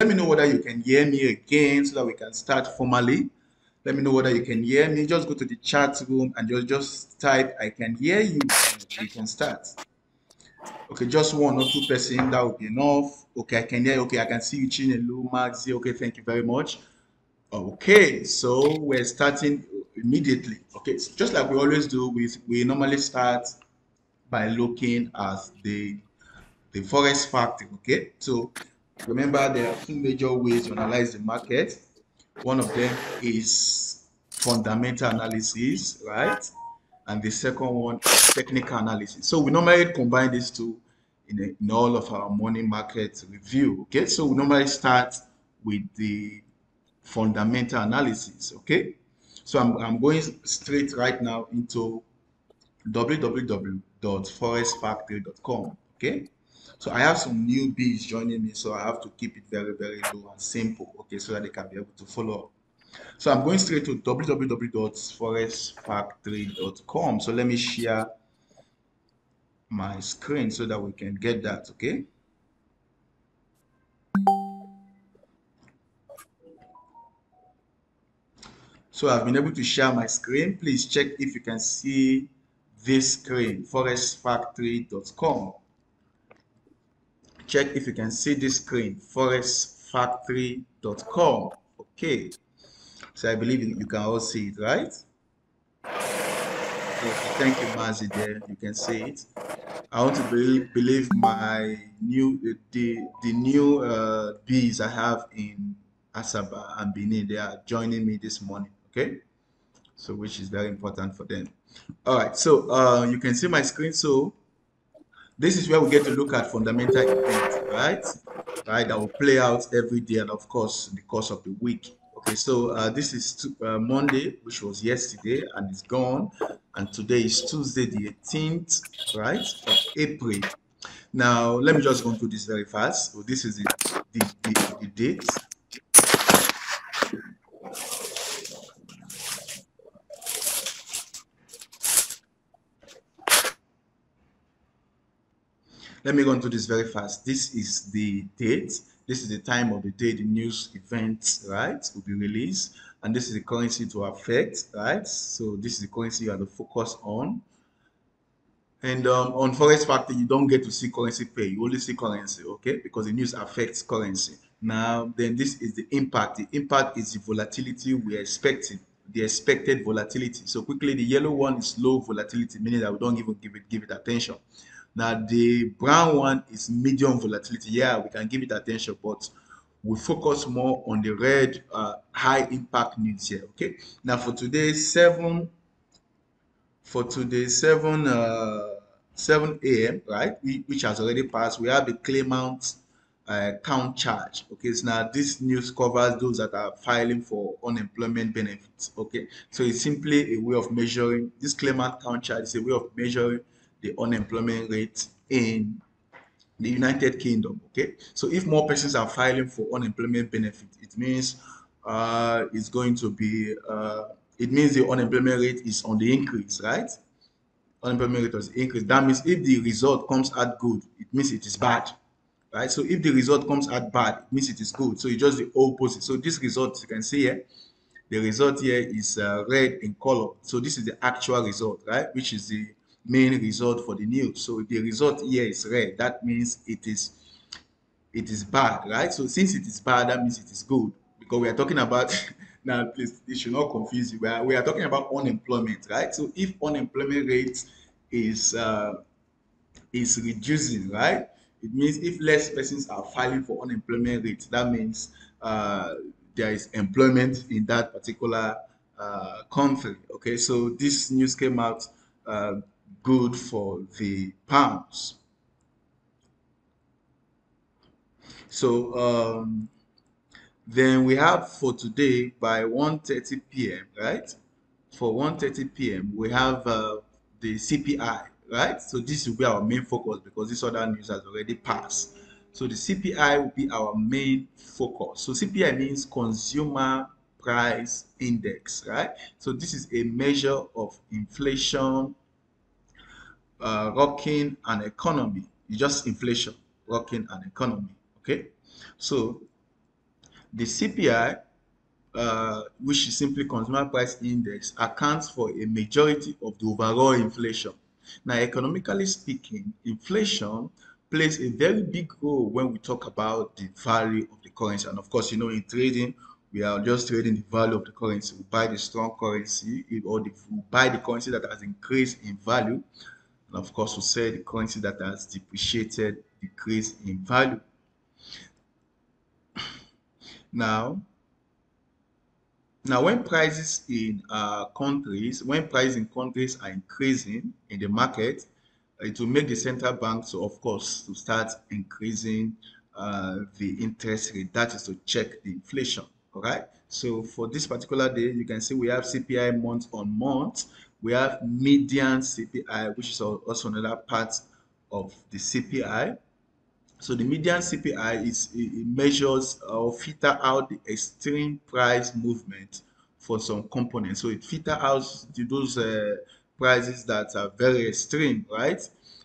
let me know whether you can hear me again so that we can start formally. Let me know whether you can hear me. Just go to the chat room and just type, I can hear you. We can start. Okay, just one or two person, that would be enough. Okay, I can hear. Okay, I can see you, Chinelu, Maxi. Okay, thank you very much. Okay, so we're starting immediately. Okay, so just like we always do, we normally start by looking at the forest factor. Okay, so remember there are two major ways to analyze the market. One of them is fundamental analysis, right? And the second one is technical analysis. So we normally combine these two in all of our morning market review. Okay, so we normally start with the fundamental analysis. Okay, so I'm going straight right now into www.forestfactory.com. Okay, so I have some newbies joining me, so I have to keep it very, very low and simple. Okay, so that they can be able to follow up. So I'm going straight to www.forestfactory.com. So let me share my screen so that we can get that. Okay. So I've been able to share my screen. Please check if you can see this screen, forestfactory.com. Check if you can see this screen, forestfactory.com. Okay. So I believe you can all see it, right? Okay, thank you, Mazi. There, you can see it. I want to believe my new the new bees I have in Asaba and Benin. They are joining me this morning. Okay, so which is very important for them. All right, so you can see my screen. So this is where we get to look at fundamental events, right? Right, that will play out every day, and of course, in the course of the week. Okay, so this is Monday, which was yesterday, and it's gone. And today is Tuesday, the 18th, right, of April. Now, let me just go through this very fast. So this is the date. Let me go into this very fast. This is the date. This is the time of the day the news event, right, will be released. And this is the currency to affect, right? So this is the currency you have to focus on. And on Forex Factor, you don't get to see currency pair. You only see currency, okay? Because the news affects currency. Now, then this is the impact. The impact is the volatility we are expecting, the expected volatility. So quickly, the yellow one is low volatility, meaning that we don't even give it attention. Now, the brown one is medium volatility. Yeah, we can give it attention, but we focus more on the red high impact news here, okay? Now, for today, 7 a.m., right, which has already passed, we have the claimant count charge. Okay, so now this news covers those that are filing for unemployment benefits. Okay, so it's simply a way of measuring, this claimant count charge is a way of measuring the unemployment rate in the United Kingdom. Okay, so if more persons are filing for unemployment benefit, it means it's going to be it means the unemployment rate is on the increase, right? Unemployment rate was increased. That means if the result comes out good, it means it is bad, right? So if the result comes out bad, it means it is good. So it's just the opposite. So this result, you can see here, the result here is red in color. So this is the actual result, right? Which is the main result for the news. So if the result here is red, that means it is bad, right? So since it is bad, that means it is good, because we are talking about now, please, it should not confuse you. We are talking about unemployment, right? So if unemployment rate is reducing, right, it means if less persons are filing for unemployment rate, that means there is employment in that particular country. Okay, so this news came out good for the pounds. So then we have for today by 1:30 p.m., right? For 1:30 p.m., we have the CPI, right? So this will be our main focus because this other news has already passed. So the CPI will be our main focus. So CPI means Consumer Price Index, right? So this is a measure of inflation rocking an economy. It's just inflation rocking an economy, okay? So The CPI, which is simply Consumer Price Index, accounts for a majority of the overall inflation. Now, economically speaking, inflation plays a very big role when we talk about the value of the currency. And of course, you know, in trading, we are just trading the value of the currency. We buy the strong currency, we buy the currency that has increased in value. And of course, we sell the currency that has depreciated, decreased in value. Now, when prices in countries are increasing in the market, it will make the central bank, so of course, to start increasing the interest rate. That is to check the inflation. All right. So for this particular day, you can see we have CPI month on month. We have median CPI, which is also another part of the CPI. So the median CPI it measures or filter out the extreme price movement for some components. So it filter out those prices that are very extreme, right?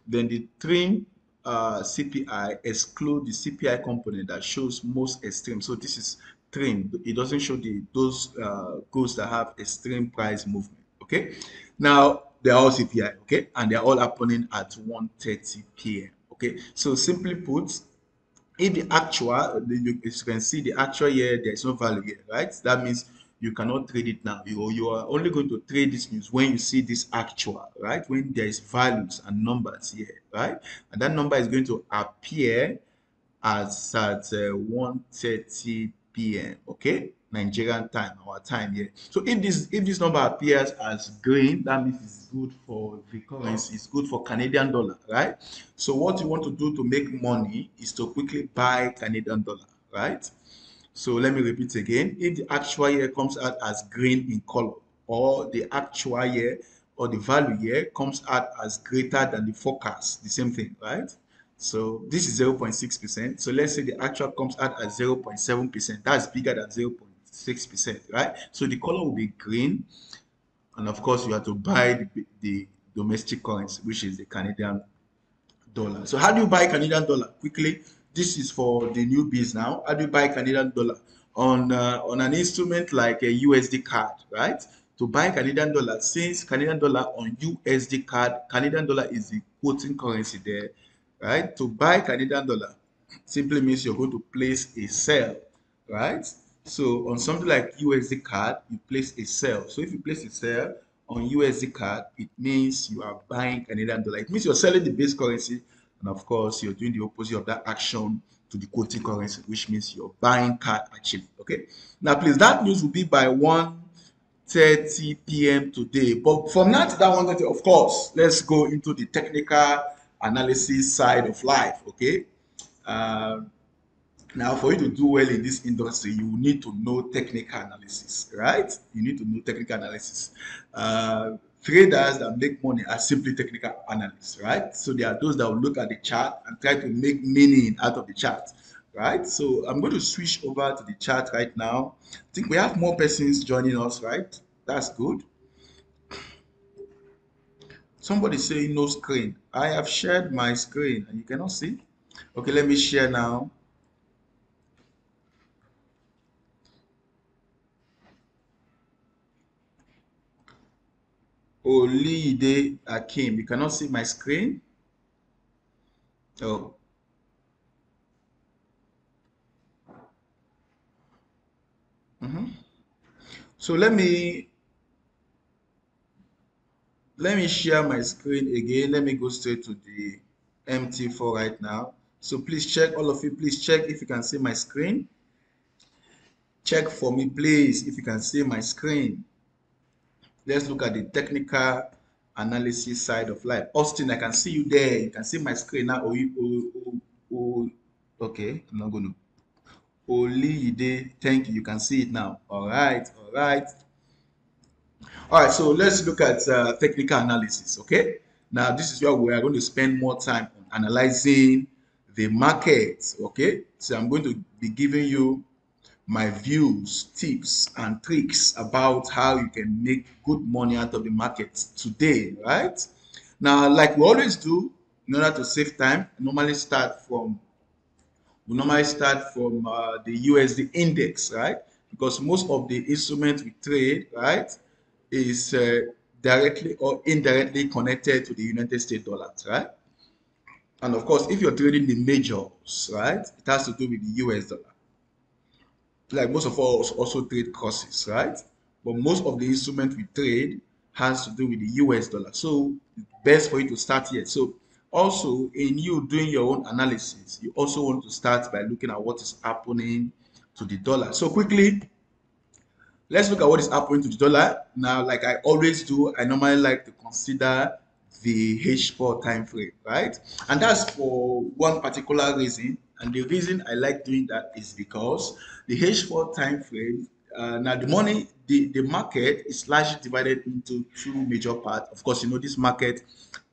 Then the trim CPI exclude the CPI component that shows most extreme. So this is trim. It doesn't show those goods that have extreme price movement. Okay. Now they're all CPI. Okay, and they're all happening at 1:30 p.m. Okay, so simply put, if the actual, as you can see, the actual year, there's no value here, right? That means you cannot trade it now. You are only going to trade this news when you see this actual, right? When there is values and numbers here, right? And that number is going to appear as at 1:30 p.m. Okay, Nigerian time, our time here. So if this number appears as green, that means it's good for the currency, it's good for Canadian dollar, right? So what you want to do to make money is to quickly buy Canadian dollar, right? So let me repeat again. If the actual year comes out as green in color, or the actual year or the value year comes out as greater than the forecast, the same thing, right? So this is 0.6%. So let's say the actual comes out as 0.7%. That's bigger than 0.6%, right? So the color will be green. And of course, you have to buy the domestic currency, which is the Canadian dollar. So how do you buy Canadian dollar? Quickly, this is for the newbies now. How do you buy Canadian dollar? On an instrument like a USD card, right? To buy Canadian dollar, since Canadian dollar on USD card, Canadian dollar is the quoting currency there, right? To buy Canadian dollar simply means you're going to place a sell, right? So on something like USD card, you place a sell. So if you place a sell on USD card, it means you are buying Canadian dollar. It means you're selling the base currency, and of course, you're doing the opposite of that action to the quoting currency, which means you're buying card actually. Okay. Now, please, that news will be by 1:30 p.m. today. But from now to that 1:30, of course, let's go into the technical analysis side of life. Okay. Now, for you to do well in this industry, you need to know technical analysis, right? You need to know technical analysis. Traders that make money are simply technical analysts, right? So there are those that will look at the chart and try to make meaning out of the chart, right? So I'm going to switch over to the chart right now. I think we have more persons joining us, right? That's good. Somebody saying no screen. I have shared my screen and you cannot see. Okay, let me share now. Olide Akim, you cannot see my screen. Oh. So let me share my screen again. Let me go straight to the MT4 right now. So please check, all of you, please check if you can see my screen. Check for me, please, if you can see my screen. Let's look at the technical analysis side of life. Austin, I can see you there. You can see my screen now. Okay, I'm not going to. Olide, thank you. You can see it now. All right, all right. All right, so let's look at technical analysis, okay? Now, this is where we are going to spend more time on analyzing the market, okay? So I'm going to be giving you my views, tips, and tricks about how you can make good money out of the market today, right? Now, like we always do, in order to save time, I normally start from We normally start from the USD index, right? Because most of the instruments we trade, right, is directly or indirectly connected to the United States dollars, right? And of course, if you're trading the majors, right, it has to do with the US dollar. Like most of us also trade crosses, right? But most of the instrument we trade has to do with the US dollar. So it's best for you to start here. So also in you doing your own analysis, you also want to start by looking at what is happening to the dollar. So quickly, let's look at what is happening to the dollar. Now, like I always do, I normally like to consider the H4 time frame, right? And that's for one particular reason. And the reason I like doing that is because the H4 time frame, now the money, the market is largely divided into two major parts. Of course, you know, this market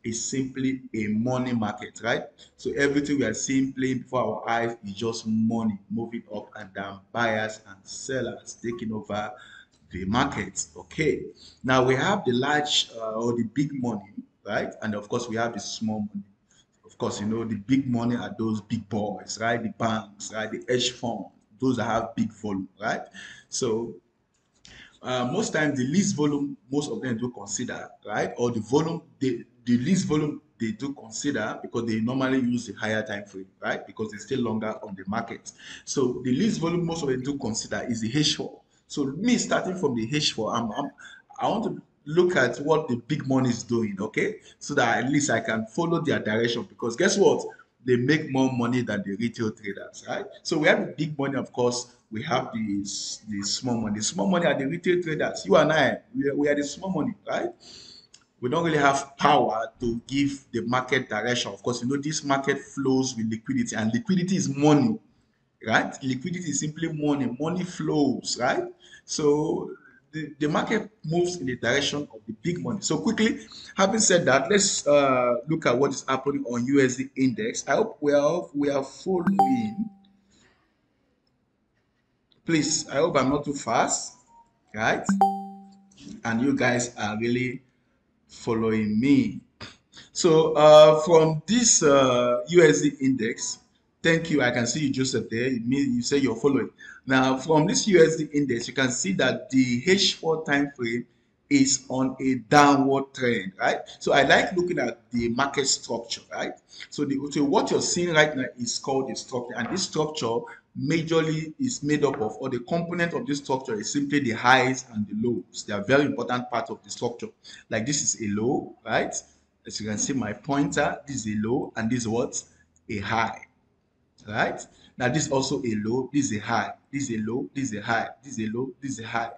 is simply a money market, right? So everything we are seeing playing before our eyes is just money moving up and down, buyers and sellers taking over the market. Okay, now we have the large or the big money, right? And of course, we have the small money. Of course, you know, the big money are those big boys, right? The banks, right? The hedge funds, those that have big volume, right? So most times the least volume most of them do consider, right? Or the volume, the least volume they do consider because they normally use the higher time frame, right? Because they stay longer on the market. So the least volume most of them do consider is the H4. So me starting from the H4, I want to look at what the big money is doing, okay? So that at least I can follow their direction because guess what? They make more money than the retail traders, right? So we have the big money, of course. We have the small money. The small money are the retail traders. You and I, we are the small money, right? We don't really have power to give the market direction. Of course, you know this market flows with liquidity, and liquidity is money, right? Liquidity is simply money. Money flows, right? So the market moves in the direction of the big money. So quickly, having said that, let's look at what is happening on USD index. I hope we are following. Please, I hope I'm not too fast, right? And you guys are really following me. So from this USD index, thank you. I can see you, Joseph, there. It means you say you're following. Now, from this USD index, you can see that the H4 time frame is on a downward trend, right? So I like looking at the market structure, right? So what you're seeing right now is called a structure, and this structure majorly is made up of, or the component of this structure is simply the highs and the lows. They are very important part of the structure. Like this is a low, right? As you can see my pointer, this is a low and this is what? A high, right? Now this is also a low, this is a high, this is a low, this is a high, this is a low, this is a high.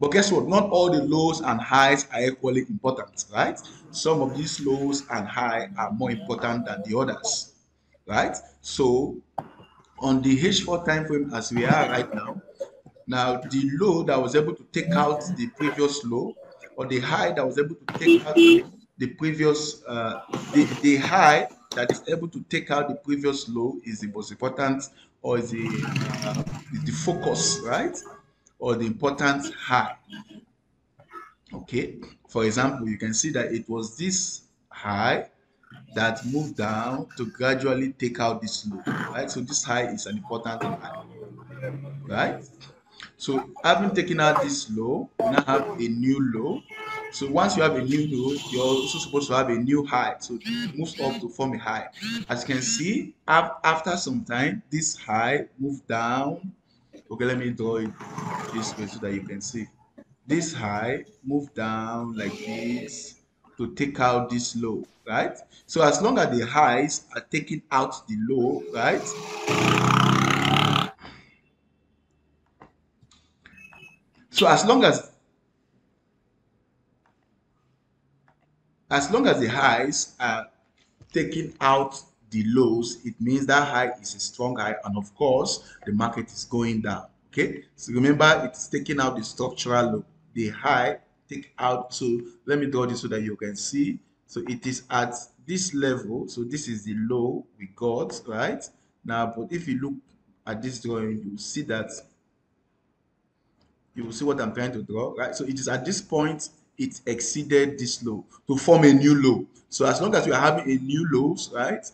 But guess what? Not all the lows and highs are equally important, right? Some of these lows and high are more important than the others, right? So on the H4 time frame as we are right now the low that was able to take out the previous low, or the high that was able to take out the previous the high that is able to take out the previous low is the most important, or is the focus, right? Or the important high. Okay, for example, you can see that it was this high that moved down to gradually take out this low, right? So this high is an important high, right? So having taken out this low, we now have a new low. So once you have a new low, you're also supposed to have a new high. So it moves up to form a high. As you can see, after some time, this high moved down. Okay, let me draw it this way so that you can see. This high moved down like this to take out this low, right? So as long as the highs are taking out the low, right? So as long as the highs are taking out the lows, it means that high is a strong high, and of course the market is going down. Okay, so remember it's taking out the structural low, the high take out. So let me draw this so that you can see. So it is at this level, so this is the low we got right now. But if you look at this drawing, you see that you will see what I'm trying to draw, right? So it is at this point it exceeded this low to form a new low. So as long as we are having a new lows, right,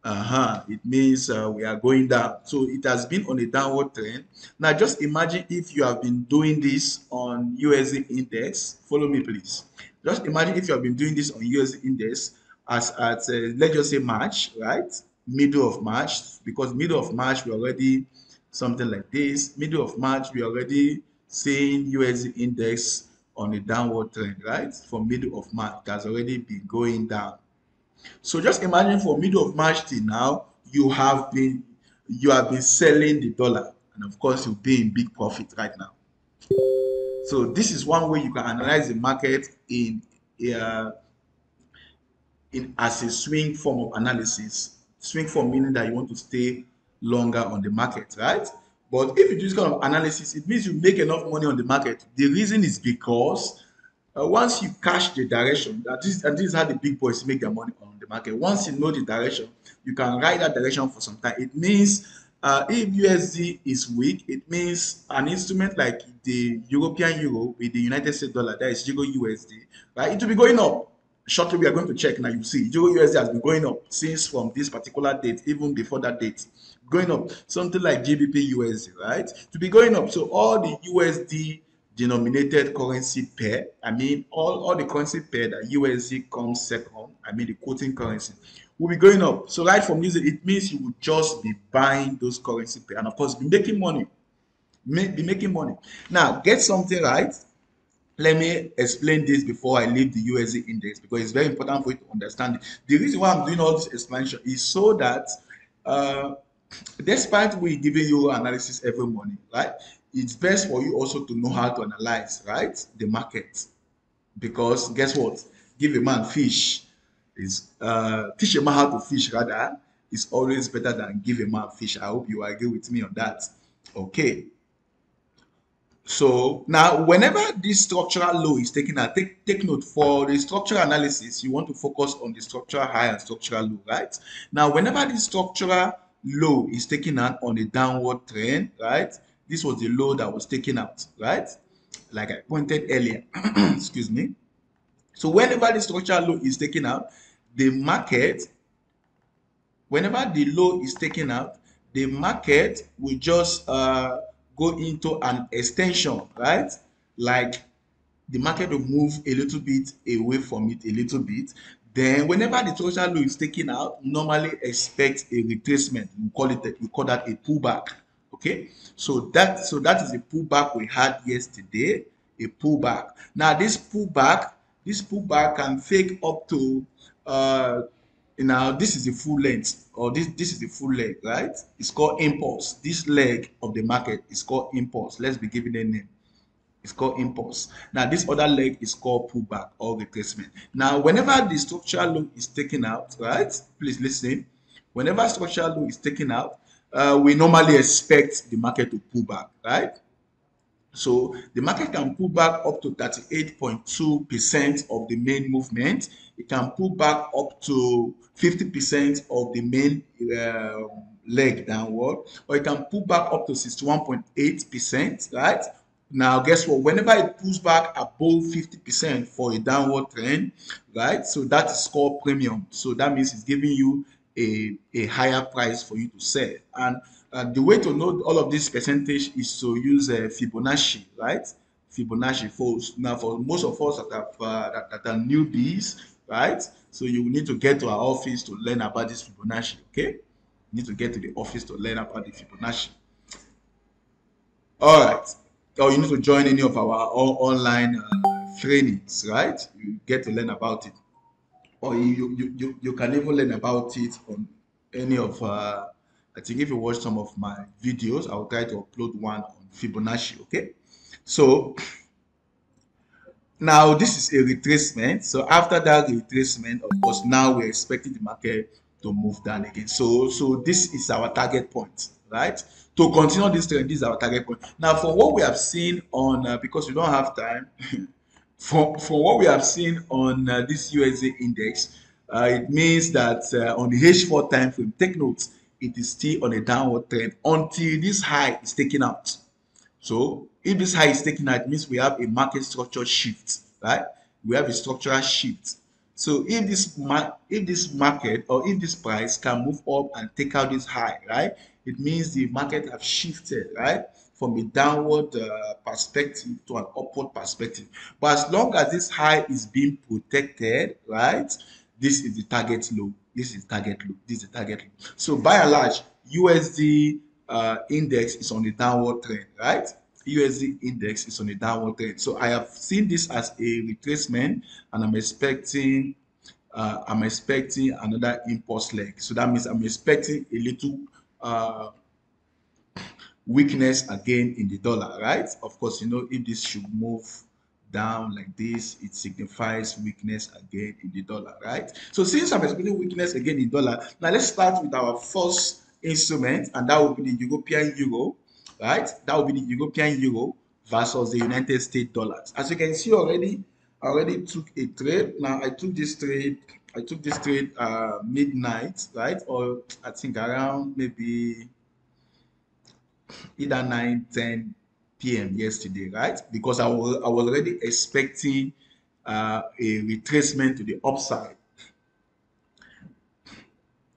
It means we are going down. So it has been on a downward trend. Now, just imagine if you have been doing this on USD index. Follow me, please. Just imagine if you have been doing this on USD index as at let's just say March, right? Middle of March, because middle of March we already something like this. Middle of March we already seeing USD index on a downward trend, right? From middle of March, it has already been going down. So just imagine from middle of March till now, you have been selling the dollar, and of course you'll be in big profit right now. So this is one way you can analyze the market uh, in as a swing form of analysis. Swing form meaning that you want to stay longer on the market, right? But if you do this kind of analysis, it means you make enough money on the market. The reason is because once you catch the direction, this is how the big boys make their money on the market. Once you know the direction, you can ride that direction for some time. It means if USD is weak, it means an instrument like the European euro with the United States dollar, that is Euro USD, right? It will be going up. Shortly, we are going to check now. You see, Euro USD has been going up since from this particular date, even before that date, going up. Something like GBP USD, right? To be going up. So all the USD denominated currency pair, I mean, all the currency pair that USD comes second, I mean, the quoting currency, will be going up. So right from this, it means you will just be buying those currency pair and, of course, be making money. Be making money. Now, get something right. Let me explain this before I leave the USD index because it's very important for you to understand it. The reason why I'm doing all this explanation is so that uh, despite we giving you analysis every morning, right? It's best for you also to know how to analyze, right? The market. Because guess what? Give a man fish is teach a man how to fish rather is always better than give a man fish. I hope you agree with me on that. Okay. So now, whenever this structural low is taken out, take note for the structural analysis, you want to focus on the structural high and structural low, right? Now, whenever this structural low is taken out on a downward trend, right? This was the low that was taken out, right? Like I pointed earlier, excuse me. So whenever the structural low is taken out, the market, whenever the low is taken out, the market will just go into an extension, right? Like the market will move a little bit away from it a little bit. Then whenever the structural low is taken out, normally expect a retracement. We call that a pullback. Okay, so that is a pullback we had yesterday, a pullback. Now this pullback can fake up to now this is the full length, or this is the full leg, right? It's called impulse. This leg of the market is called impulse. Let's be giving a name. It's called impulse. Now this other leg is called pullback or retracement. Now whenever the structural low is taken out, right? Please listen. Whenever structural low is taken out, we normally expect the market to pull back, right? So the market can pull back up to 38.2% of the main movement. It can pull back up to 50% of the main leg downward, or it can pull back up to 61.8%, right? Now, guess what? Whenever it pulls back above 50% for a downward trend, right? So that is called premium. So that means it's giving you a higher price for you to sell. And the way to know all of this percentage is to use Fibonacci, right? Fibonacci for most of us that are newbies, right? So you need to get to our office to learn about this Fibonacci, okay? You need to get to the office to learn about the Fibonacci. All right. Or you need to join any of our online trainings, right? You get to learn about it. Or you can even learn about it on any of I think if you watch some of my videos, I'll try to upload one on Fibonacci. Okay, so now this is a retracement. So after that retracement, of course, now we're expecting the market to move down again. So this is our target point, right? To continue this trend, this is our target point. Now, for what we have seen on because we don't have time, for what we have seen on this USA index, it means that on the H4 time frame, take note, it is still on a downward trend until this high is taken out. So if this high is taken out, it means we have a market structure shift, right? We have a structural shift. So if this market or if this price can move up and take out this high, right, it means the market have shifted, right, from a downward perspective to an upward perspective. But as long as this high is being protected, right, this is the target low. This is target low. This is the target low. So by and large, USD index is on the downward trend, right? USD index is on a downward trend. So I have seen this as a retracement, and I'm expecting another impulse leg. So that means I'm expecting a little weakness again in the dollar, right? Of course, you know, if this should move down like this, it signifies weakness again in the dollar, right? So since I'm expecting weakness again in dollar, now let's start with our first instrument, and that will be the European euro, right? That will be the European euro versus the United States dollars. As you can see already, I already took a trade. Now I took this trade midnight, right? Or I think around maybe either 9, 10 p.m. yesterday, right? Because I was already expecting a retracement to the upside.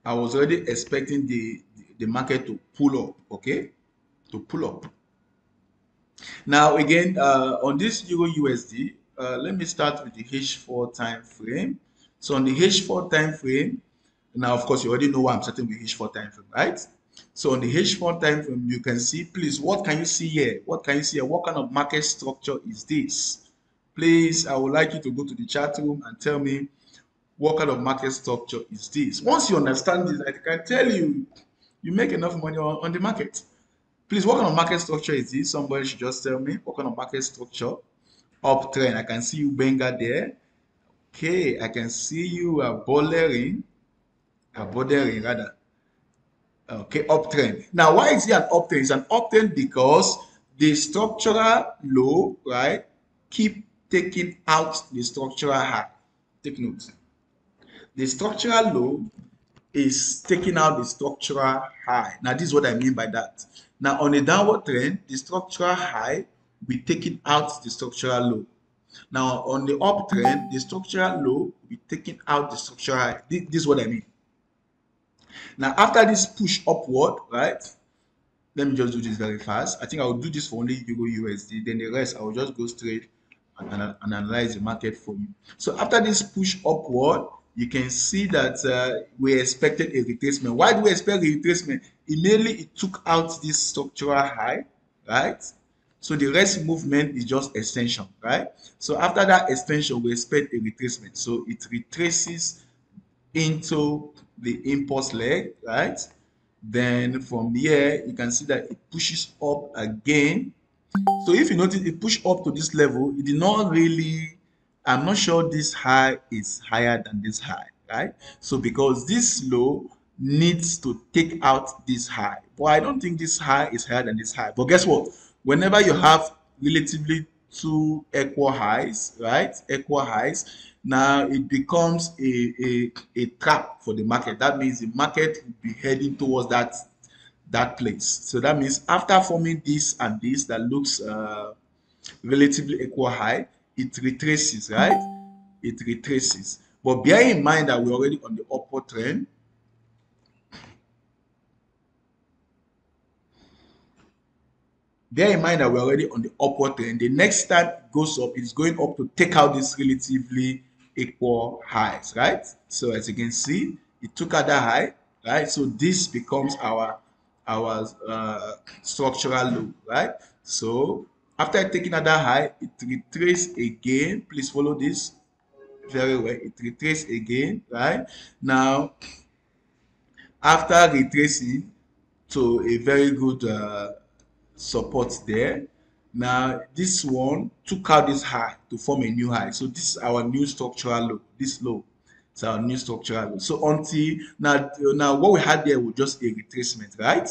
I was already expecting the market to pull up, okay? To pull up. Now again, on this Euro USD, let me start with the H4 time frame. So on the H4 time frame, now of course you already know why I'm starting with H4 time frame, right? So on the H4 time frame, you can see, please, what can you see here? What can you see here? What kind of market structure is this? Please, I would like you to go to the chat room and tell me what kind of market structure is this. Once you understand this, I can tell you, you make enough money on the market. Please, what kind of market structure is this? Somebody should just tell me what kind of market structure. Uptrend, I can see you Benga there. Okay, I can see you bordering rather. Okay, uptrend. Now, why is it an uptrend? It's an uptrend because the structural low, right, keep taking out the structural high. Take note. The structural low is taking out the structural high. Now, this is what I mean by that. Now, on a downward trend, the structural high will be taking out the structural low. Now, on the uptrend, the structural low will be taking out the structural high. This is what I mean. Now, after this push upward, right? Let me just do this very fast. I think I will do this for only Euro USD. Then the rest, I will just go straight and analyze the market for you. So after this push upward, you can see that we expected a retracement. Why do we expect a retracement? Immediately it took out this structural high, right? So the rest movement is just extension, right? So after that extension, we expect a retracement. So it retraces into the impulse leg, right? Then from here, you can see that it pushes up again. So if you notice, it pushed up to this level. It did not really, I'm not sure this high is higher than this high, right? So because this low needs to take out this high. But I don't think this high is higher than this high. But guess what? Whenever you have relatively two equal highs, right? Equal highs, now it becomes a trap for the market. That means the market will be heading towards that place. So that means after forming this and this that looks relatively equal high, it retraces, right? It retraces. But bear in mind that we're already on the upward trend. Bear in mind that we're already on the upward trend. The next time it goes up, it's going up to take out these relatively equal highs, right? So as you can see, it took out that high, right? So this becomes our structural low, right? So after taking out that high, it retraces again. Please follow this very well. It retraces again, right? Now, after retracing to a very good support there. Now, this one took out this high to form a new high. So this is our new structural low. This low is our new structural low. So until now what we had there was just a retracement, right?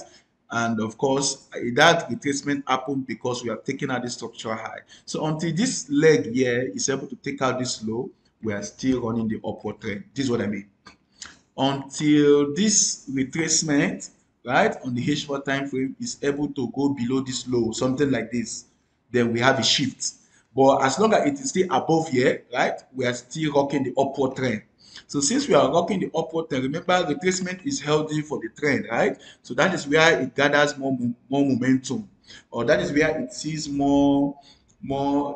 And of course, that retracement happened because we have taken out this structural high. So until this leg here is able to take out this low, we are still running the upward trend. This is what I mean. Until this retracement, right, on the H4 time frame is able to go below this low, something like this, then we have a shift. But as long as it is still above here, right, we are still rocking the upward trend. So since we are rocking the upward trend, remember retracement is healthy for the trend, right? So that is where it gathers more momentum, or that is where it sees more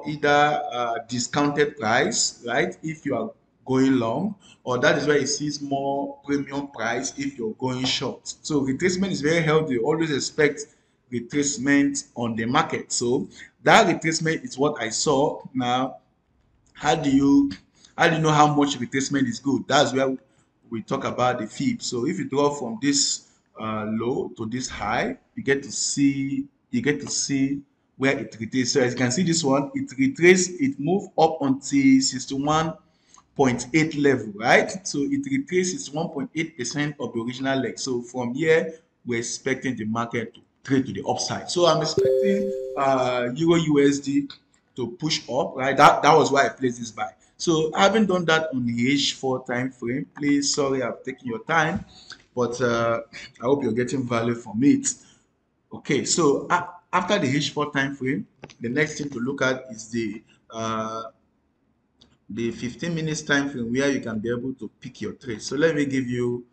either discounted price, right? If you are going long, or that is where it sees more premium price if you're going short. So retracement is very healthy. Always expect retracement on the market. So that retracement is what I saw. Now, how do you know how much retracement is good? That's where we talk about the fib. So if you draw from this low to this high, you get to see where it retraces. So as you can see, this one it retraces, it moved up until 61.8 level, right? So it retraces 1.8% of the original leg. So from here, we're expecting the market to trade to the upside. So I'm expecting Euro USD to push up, right? That was why I placed this buy. So having done that on the H4 time frame, please, sorry I've taken your time, but I hope you're getting value from it. Okay, so after the H4 time frame, the next thing to look at is the 15 minutes time frame where you can be able to pick your trade. So let me give you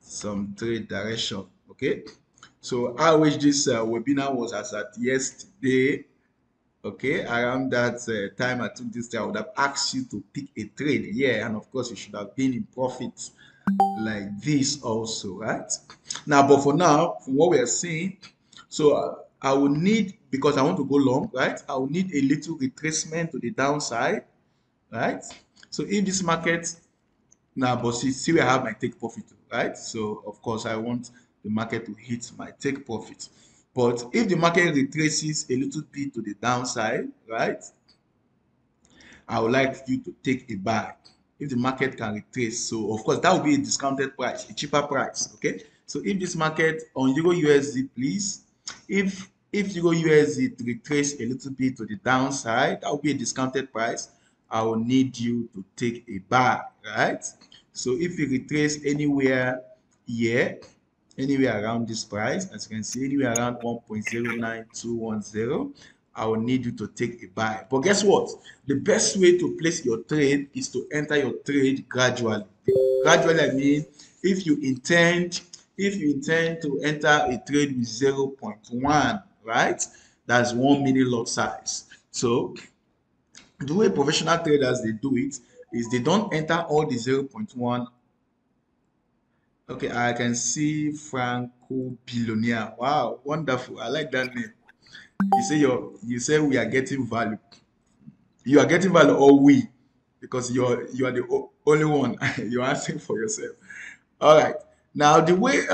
some trade direction. Okay, so I wish this webinar was as at yesterday. Okay, around that time I took this trade, I would have asked you to pick a trade. Yeah, and of course you should have been in profit like this also, right? Now, but for now, from what we are seeing, so I will need, because I want to go long, right? I will need a little retracement to the downside, right? So if this market now, but see where I have my take profit, right? So of course I want the market to hit my take profit. But if the market retraces a little bit to the downside, right, I would like you to take a buy. If the market can retrace, so of course that will be a discounted price, a cheaper price. Okay. So if this market on Euro USD, please, if Euro USD retrace a little bit to the downside, that will be a discounted price. I will need you to take a buy, right? So if you retrace anywhere here, anywhere around this price, as you can see, anywhere around 1.09210, I will need you to take a buy. But guess what? The best way to place your trade is to enter your trade gradually. Gradually, I mean, if you intend to enter a trade with 0.1, right? That's 1 minute lot size. So the way professional traders they do it is they don't enter all the 0.1. Okay, I can see Franco Billionaire. Wow, wonderful. I like that name. You say we are getting value. You are getting value, or we, because you are the only one. You're asking for yourself. All right. Now the way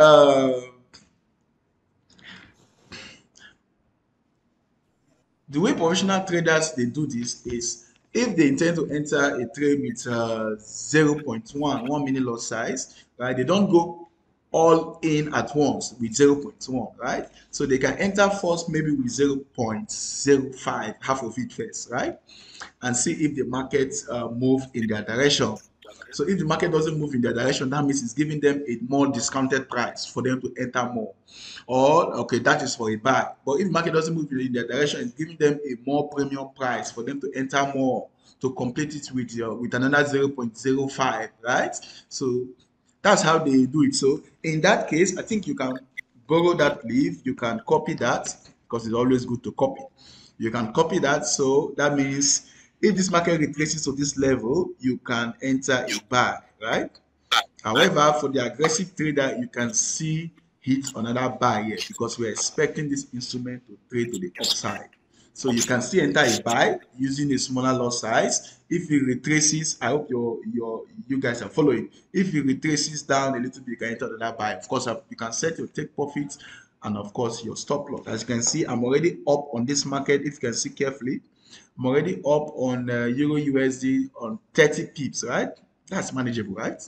professional traders they do this is if they intend to enter a trade with 0.1 1 minute lot size, right? They don't go all in at once with 0.1, right? So they can enter first maybe with 0.05, half of it first, right? And see if the market move in their direction. So if the market doesn't move in their direction, that means it's giving them a more discounted price for them to enter more. Or, okay, that is for a buy. But if the market doesn't move in their direction, it's giving them a more premium price for them to enter more, to complete it with another 0.05, right? So that's how they do it. So in that case, I think you can borrow that leaf, you can copy that, because it's always good to copy. You can copy that. So that means if this market retraces to this level, you can enter a buy, right? However, for the aggressive trader, you can see hit another buy here because we're expecting this instrument to trade to the upside. So you can still enter a buy using a smaller lot size. If it retraces, I hope you guys are following. If it retraces down a little bit, you can enter another buy. Of course, you can set your take profits and of course your stop loss. As you can see, I'm already up on this market. If you can see carefully, I'm already up on Euro USD on 30 pips, right? That's manageable, right?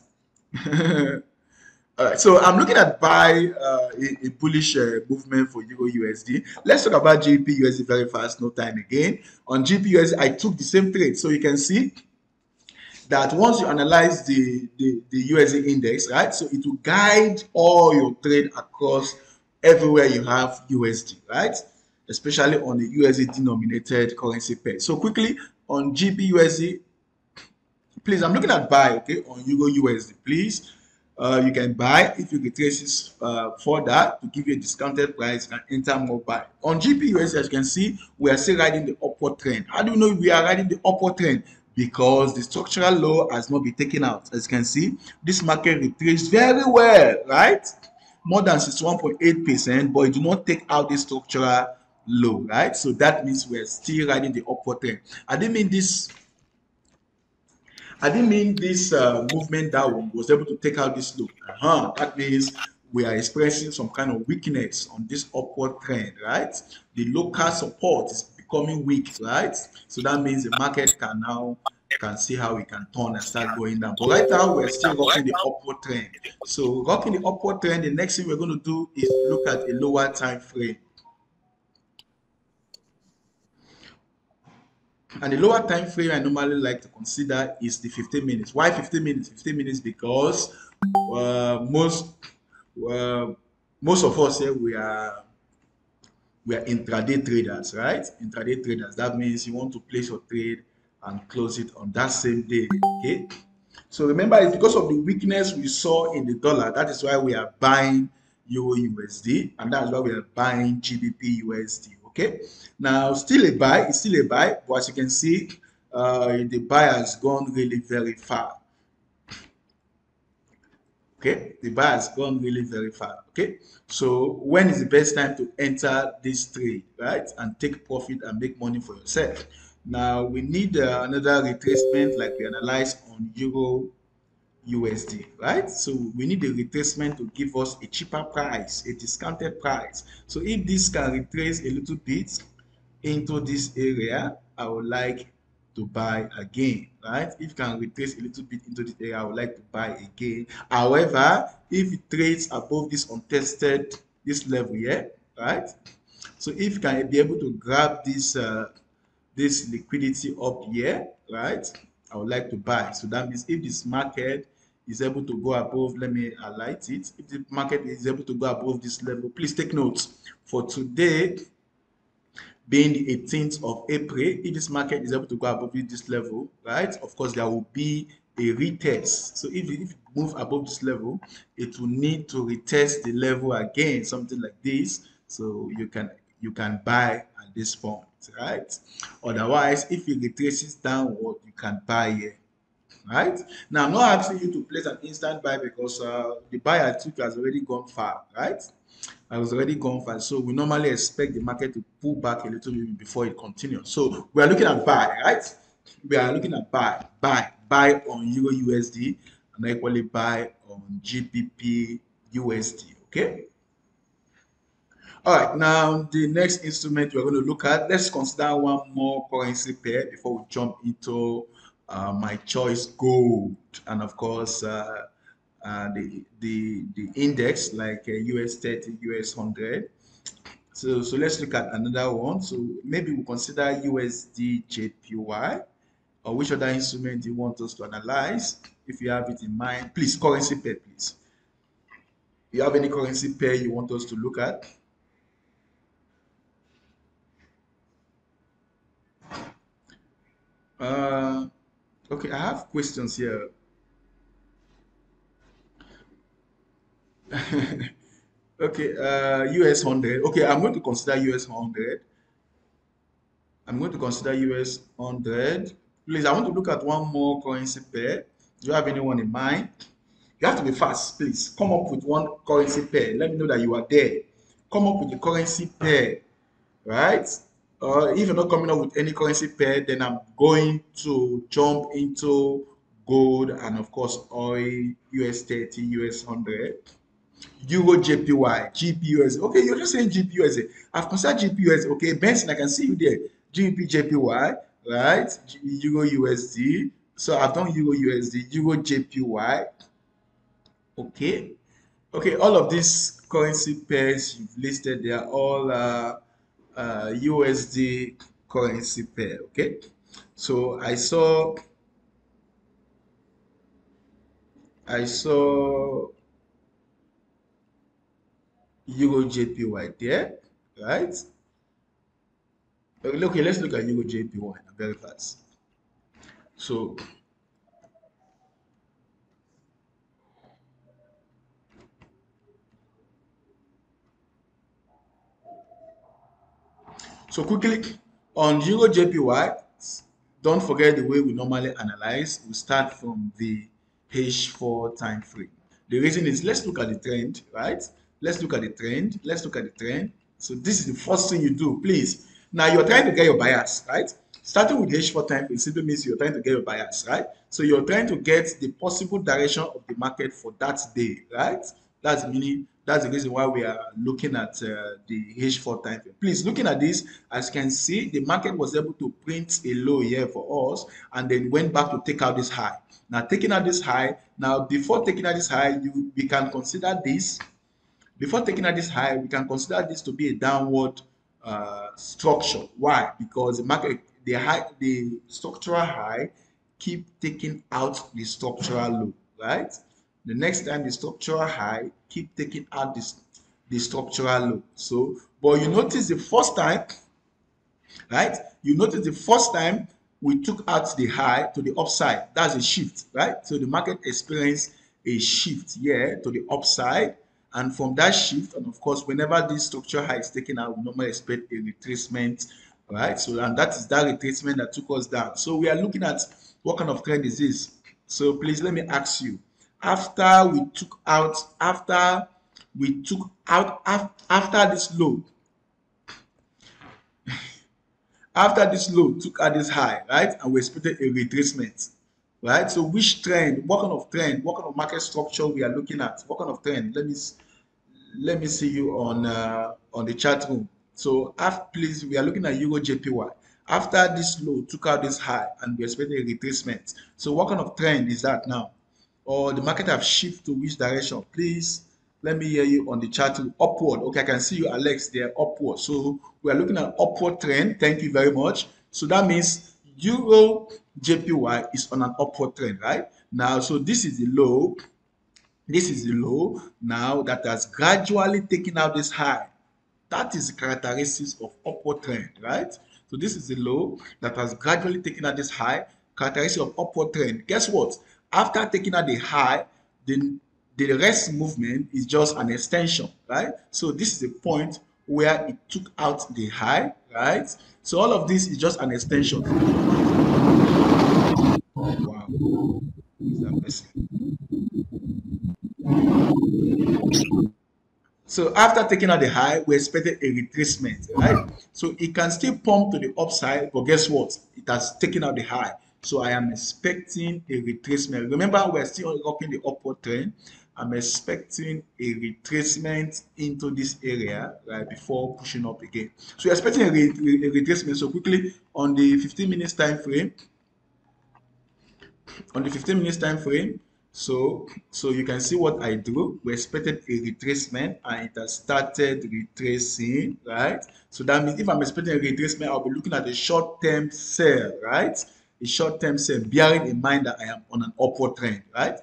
All right, so I'm looking at buy a bullish movement for Euro USD. Let's talk about GBP USD very fast, no time again. On GBP USD, I took the same trade. So you can see that once you analyze the USD index, right? So it will guide all your trade across everywhere you have USD, right? especially on the USD denominated currency pair. So quickly on GBUSD, please, I'm looking at buy, okay, on Euro USD. Please, you can buy if you retrace this for that to give you a discounted price and enter more buy. On GPUSD, as you can see, we are still riding the upward trend. How do you know we are riding the upward trend? Because the structural low has not been taken out. As you can see, this market retraced very well, right? More than 61.8%, but it do not take out the structural low, right? So that means we're still riding the upward trend. I didn't mean this movement down was able to take out this low. That means we are experiencing some kind of weakness on this upward trend, right? The local support is becoming weak, right? So that means the market can see how it can turn and start going down. But right now we're still rocking the upward trend. So rocking the upward trend, the next thing we're going to do is look at a lower time frame. And the lower time frame I normally like to consider is the 15 minutes. Why 15 minutes? 15 minutes because uh, most uh, most of us here we are intraday traders, right? Intraday traders. That means you want to place your trade and close it on that same day. Okay. So remember, it's because of the weakness we saw in the dollar. That is why we are buying Euro USD, and that's why we are buying GBP USD. Okay. Now, still a buy. It's still a buy, but as you can see, the buy has gone really very far. Okay, the buy has gone really very far. Okay, so when is the best time to enter this trade, right, and take profit and make money for yourself? Now we need another retracement like we analyzed on Euro USD, right? So we need a retracement to give us a cheaper price, a discounted price. So if this can retrace a little bit into this area, I would like to buy again, right? If you can retrace a little bit into this area, I would like to buy again. However, if it trades above this untested, this level here, right? So if you can be able to grab this liquidity up here, right? I would like to buy. So that means if this market is able to go above, let me highlight it. If the market is able to go above this level, please take notes. For today, being the 18th of April, if this market is able to go above this level, right? Of course, there will be a retest. So if it move above this level, it will need to retest the level again, something like this. So you can buy at this point, right? Otherwise, if it retraces downward, you can buy here. Right now, I'm not asking you to place an instant buy because the buy I took has already gone far, right? I was already gone fast. So we normally expect the market to pull back a little bit before it continues. So we are looking at buy, right? We are looking at buy on Euro USD and equally buy on GBP USD. Okay. All right. Now the next instrument we're going to look at. Let's consider one more currency pair before we jump into my choice gold and of course the index like US 30, US 100. So let's look at another one. So maybe we'll consider USD JPY or which other instrument you want us to analyze. If you have it in mind, please, currency pair, please. You have any currency pair you want us to look at? Uh, okay, I have questions here. Okay, US 100. Okay, I'm going to consider US 100. I'm going to consider US 100. Please, I want to look at one more currency pair. Do you have anyone in mind? You have to be fast, please. Come up with one currency pair. Let me know that you are there. Come up with the currency pair, right? If you're not coming up with any currency pair, then I'm going to jump into gold and of course oil, US 30, US 100. Euro JPY, GPUS. Okay, you're just saying GPUS. I've considered GPUS. Okay, Benson, I can see you there. GBP JPY, right? Euro USD. So I've done Euro USD, Euro JPY. Okay. Okay, all of these currency pairs you've listed, they are all USD currency pair. Okay. So I saw Euro JPY there, right? Okay, let's look at Euro JPY very fast. So, so quickly on Euro JPY, don't forget the way we normally analyze. We start from the H4 time frame. The reason is let's look at the trend, right? Let's look at the trend. Let's look at the trend. So this is the first thing you do, please. Now you're trying to get your bias, right? Starting with H4 time frame simply means you're trying to get your bias, right? So you're trying to get the possible direction of the market for that day, right? That's meaning that's the reason why we are looking at the H4 time frame. Please, looking at this, as you can see, the market was able to print a low here for us and then went back to take out this high. Now, taking out this high, now before taking out this high, we can consider this before taking out this high, we can consider this to be a downward structure. Why? Because the market, the structural high, keep taking out the structural low, right? The next time the structural high, keep taking out the structural low. So, but you notice the first time, right? You notice the first time we took out the high to the upside, that's a shift, right? So the market experienced a shift here to the upside. And from that shift, and of course, whenever this structural high is taken out, we normally expect a retracement, right? So, and that is that retracement that took us down. So we are looking at what kind of trend is this? So please let me ask you, after this low, after this low took out this high, right? And we expected a retracement, right? So which trend, what kind of market structure we are looking at? What kind of trend? Let me see you on the chat room. So please, we are looking at Euro JPY. After this low took out this high and we expected a retracement. So what kind of trend is that now? Or the market have shifted to which direction? Please let me hear you on the chart. Upward. Okay, I can see you, Alex, there, upward. So we are looking at upward trend. Thank you very much. So that means Euro JPY is on an upward trend, right? Now, so this is the low. This is the low now that has gradually taken out this high. That is the characteristics of upward trend, right? So this is the low that has gradually taken out this high, characteristic of upward trend. Guess what? After taking out the high, the rest movement is just an extension, right? So this is the point where it took out the high, right? So all of this is just an extension. Wow, who is that person? So after taking out the high, we expected a retracement, right? So it can still pump to the upside, but guess what? It has taken out the high. So I am expecting a retracement. Remember, we're still rocking the upward trend. I'm expecting a retracement into this area, right, before pushing up again. So you're expecting a retracement. So quickly on the 15 minutes time frame, on the 15 minutes time frame, so you can see what I drew. We expected a retracement and it has started retracing, right? So that means if I'm expecting a retracement, I'll be looking at a short-term sell, right? A short-term sell, bearing in mind that I am on an upward trend, right?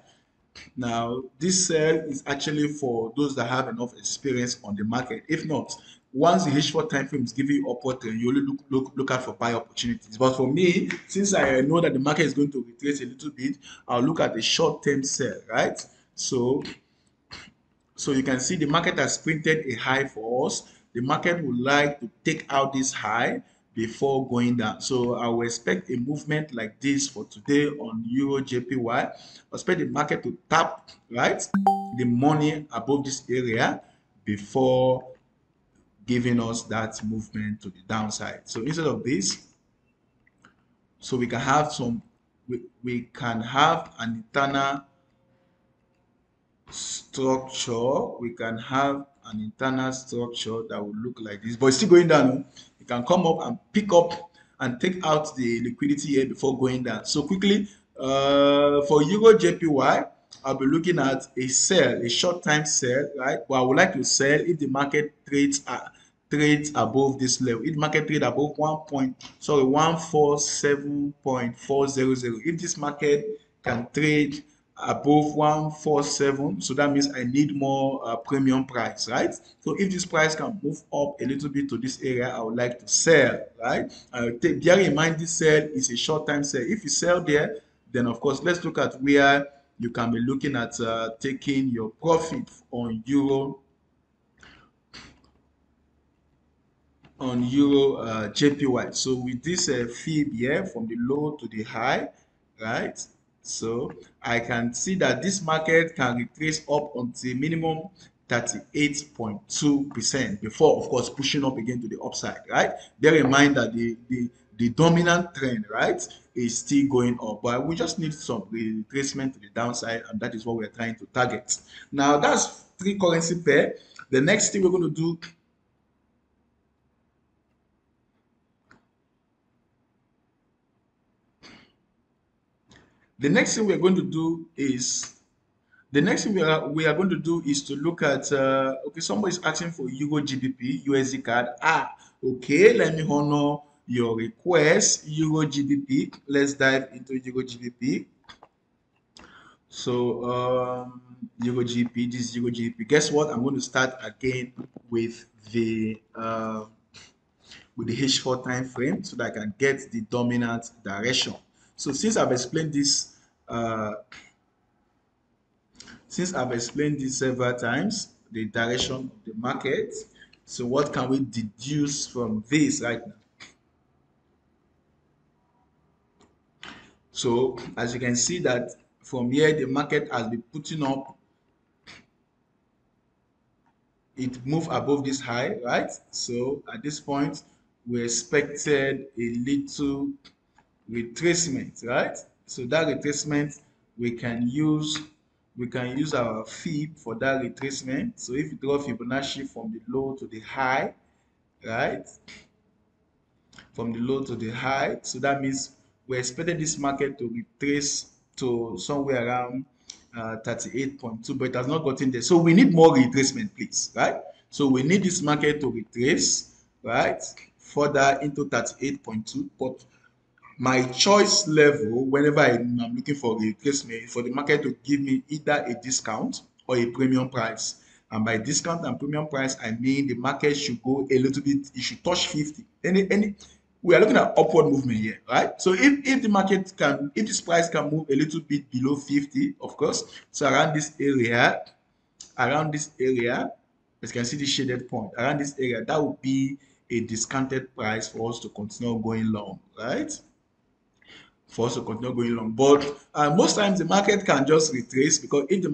Now, this sell is actually for those that have enough experience on the market. If not, once the H4 time frame is giving you upward trend, you only look out for buy opportunities. But for me, since I know that the market is going to retrace a little bit, I'll look at the short-term sell, right? So you can see the market has printed a high for us. The market would like to take out this high before going down. So I will expect a movement like this for today on Euro JPY. I expect the market to tap, right, the money above this area before giving us that movement to the downside. So instead of this, so we can have we can have an internal structure. We can have an internal structure that will look like this, but it's still going down. You can come up and pick up and take out the liquidity here before going down. So quickly, for Euro JPY, I'll be looking at a sell, a short time sell, right? But I would like to sell if the market trades above this level. If market trade above 147.400, if this market can trade above 147, so that means I need more premium price, right? So if this price can move up a little bit to this area, I would like to sell, right? Bear in mind this sell is a short time sell. If you sell there, then of course let's look at where you can be looking at taking your profit on euro JPY. So with this fib here from the low to the high, right? So I can see that this market can retrace up until minimum 38.2% before, of course, pushing up again to the upside, right? Bear in mind that the dominant trend, right, is still going up, but we just need some retracement to the downside, and that is what we're trying to target. Now, that's three currency pair. The next thing we're going to do The next thing we are going to do is the next thing we are going to do is to look at okay, somebody is asking for Euro GBP USD card. Okay, let me honor your request. Euro GBP. Let's dive into Euro GBP. So Euro GBP, this is Euro GBP. Guess what? I'm going to start again with the H4 time frame so that I can get the dominant direction. So uh, since I've explained this several times, the direction of the market. So what can we deduce from this right now? So as you can see that from here, the market has been putting up, it moved above this high, right? So at this point, we expected a little retracement, right? So that retracement, we can use our fib for that retracement. So if you draw Fibonacci from the low to the high, right? From the low to the high. So that means we're expecting this market to retrace to somewhere around 38.2, but it has not gotten there. So we need more retracement, please, right? So we need this market to retrace, right, further into 38.2. But my choice level, whenever I'm looking for a retracement, for the market to give me either a discount or a premium price. And by discount and premium price, I mean the market should go a little bit, it should touch 50. We are looking at upward movement here, right? So if the market can, if this price can move a little bit below 50, of course, so around this area, as you can see the shaded point, around this area, that would be a discounted price for us to continue going long, right? For us to continue going long. But most times the market can just retrace because if the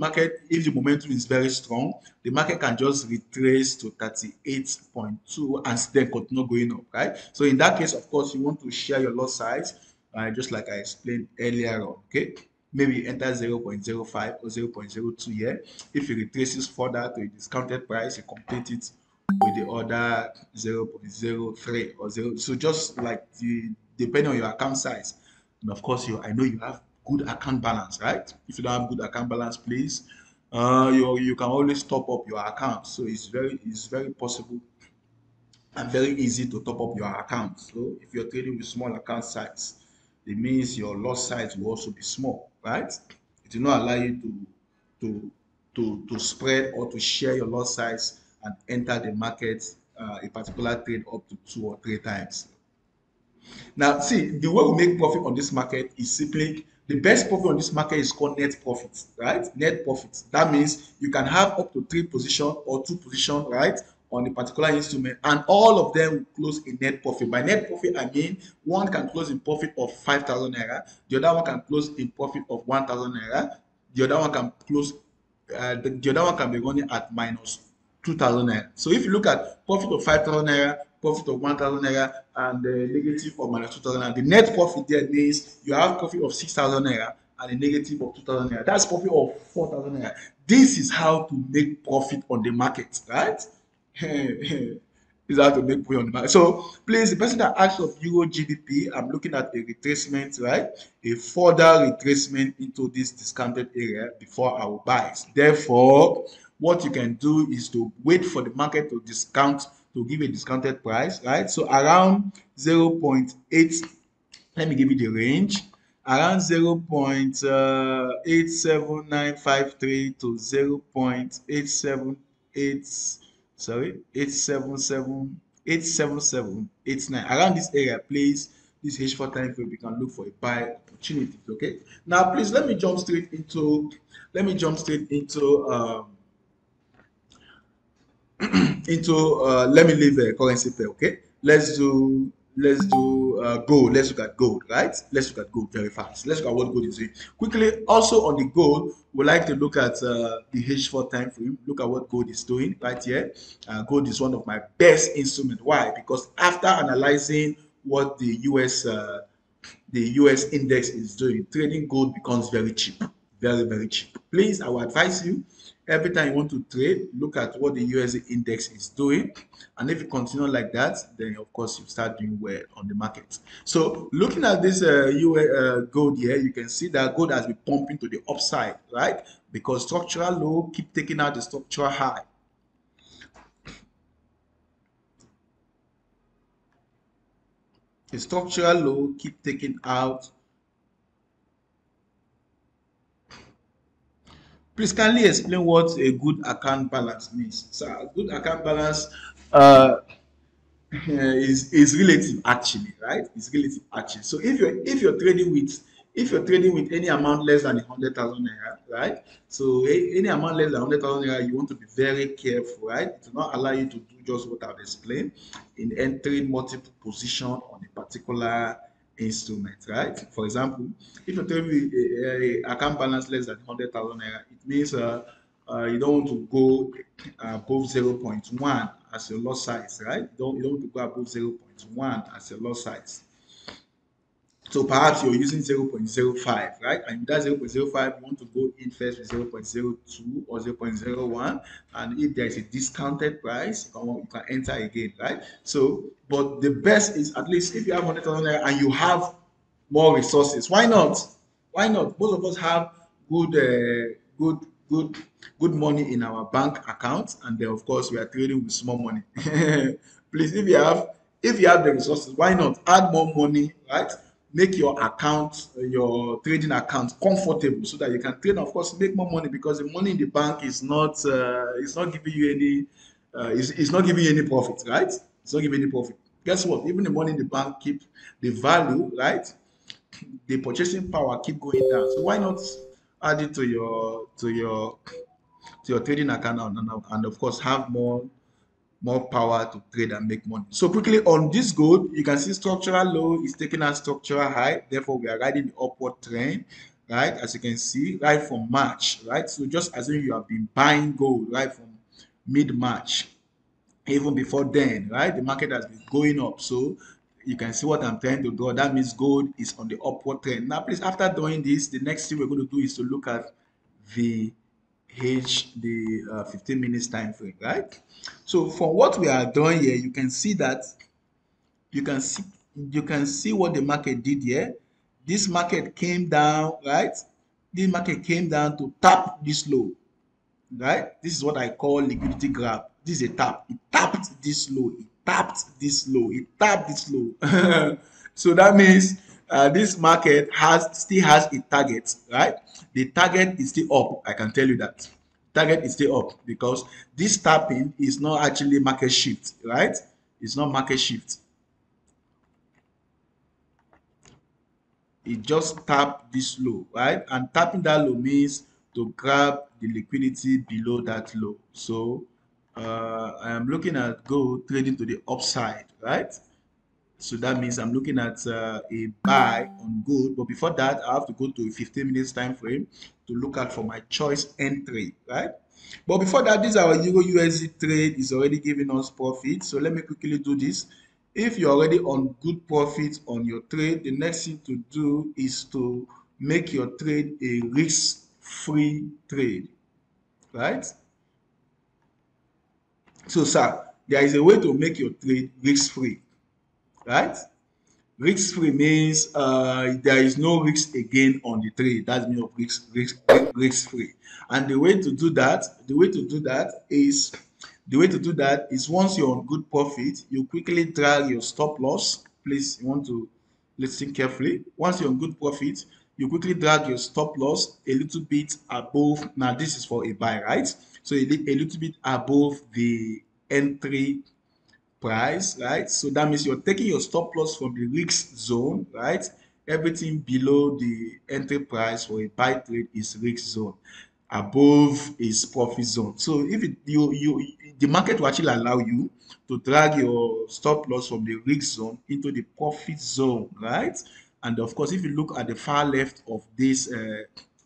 momentum is very strong, the market can just retrace to 38.2 and then continue going up, right? So in that case, of course, you want to share your lot size, just like I explained earlier on, okay? Maybe enter 0.05 or 0.02 here. If it retraces further to a discounted price, you complete it with the other 0.03 or 0. So just like depending on your account size. And of course, I know you have good account balance, right? If you don't have good account balance, please, you can always top up your account. So it's very possible and very easy to top up your account. So if you're trading with small account size, it means your lot size will also be small, right? It will not allow you to to spread or to share your lot size and enter the market a particular trade up to 2 or 3 times. Now, see, the way we make profit on this market is simply the best profit on this market is called net profit, right? Net profit. That means you can have up to 3 positions or 2 positions, right, on a particular instrument, and all of them will close in net profit. By net profit, I mean one can close in profit of 5,000 naira, the other one can close in profit of 1,000 naira, the other one can close, the other one can be running at minus 2,000 naira. So if you look at profit of 5,000 naira, profit of 1,000 naira, and the negative of minus 2,000 naira, the net profit there means you have profit of 6,000 naira and a negative of 2,000 naira. That's profit of 4,000 naira. This is how to make profit on the market, right? Is how to make profit on the market. So please, the person that asks of Euro GBP, I'm looking at a retracement, right? A further retracement into this discounted area before I will buy. Therefore, what you can do is to wait for the market to discount, to give a discounted price, right? So around 0.8, let me give you the range. around 0.87953 to 0.878, sorry, 87789. Around this area, please, this H4 time frame, we can look for a buy opportunity. Okay. Now, please let me jump straight into let me leave a currency pair. Okay, let's do gold. Let's look at gold, right? Let's look at gold very fast. Let's look at what gold is doing quickly. Also on the gold, we like to look at the H4 time frame. Look at what gold is doing right here. Gold is one of my best instrument. Why? Because after analyzing what the US index is doing, trading gold becomes very cheap, very, very cheap. Please, I will advise you every time you want to trade, look at what the US index is doing. And if you continue like that, then of course you start doing well on the market. So looking at this US gold here, you can see that gold has been pumping to the upside, right? Because structural low keep taking out the structural high. The structural low keep taking out. Please kindly explain what a good account balance means. So a good account balance uh, is relative actually, right? It's relative actually. So if you're trading with any amount less than 100,000 naira, right? So any amount less than 100,000 naira, you want to be very careful, right? It will not allow you to do just what I've explained in entering multiple position on a particular instrument, right? For example, if you're trading with a account balance less than 100,000 naira, it means you don't want to go above 0.1 as your lot size, right? You don't want to go above 0.1 as your lot size. So perhaps you're using 0.05, right? And with that 0.05, you want to go in first with 0.02 or 0.01. And if there is a discounted price, you can enter again, right? So, but the best is at least if you have 100,000 naira and you have more resources, why not? Why not? Most of us have good, good, good money in our bank account, and then of course we are trading with small money. Please, if you have the resources, why not add more money, right? Make your account, your trading account comfortable so that you can trade, of course, make more money because the money in the bank is not giving you any it's not giving you any profit, right? It's not giving any profit. Guess what? Even the money in the bank keep the value, right? The purchasing power keep going down. So why not add it to your trading account and of course have more power to trade and make money. So quickly on this gold, you can see structural low is taking out structural high. Therefore, we are riding the upward trend, right? As you can see, right from March, right? So just assume you have been buying gold right from mid-March, even before then, right? The market has been going up. So you can see what I'm trying to do. That means gold is on the upward trend. Now, please, after doing this, the next thing we're going to do is to look at the the 15 minutes time frame, right? So from what we are doing here, you can see that you can see you can see what the market did here. This market came down, right? This market came down to tap this low, right? This is what I call liquidity grab. This is a tap. It tapped this low. It tapped this low. It tapped this low. So that means this market still has a target, right? The target is still up. I can tell you that. Target is still up because this tapping is not actually market shift, right? It's not market shift. It just tap this low, right? And tapping that low means to grab the liquidity below that low. So I am looking at gold trading to the upside, right? So that means I'm looking at a buy on gold. But before that, I have to go to a 15 minutes time frame to look at for my choice entry, right? But before that, this our Euro USD trade is already giving us profit. So let me quickly do this. If you're already on good profit on your trade, the next thing to do is to make your trade a risk-free trade, right? So, sir, there is a way to make your trade risk-free, right? Risk-free means there is no risk again on the trade. That's mean of risk-free. And the way to do that is once you're on good profit, you quickly drag your stop loss. Please, you want to listen carefully. Once you're on good profit, you quickly drag your stop loss a little bit above. Now, this is for a buy, right? So a little bit above the entry price, right? So that means you're taking your stop loss from the risk zone, right? Everything below the entry price for a buy trade is risk zone. Above is profit zone. So if the market will actually allow you to drag your stop loss from the risk zone into the profit zone, right? And of course, if you look at the far left of this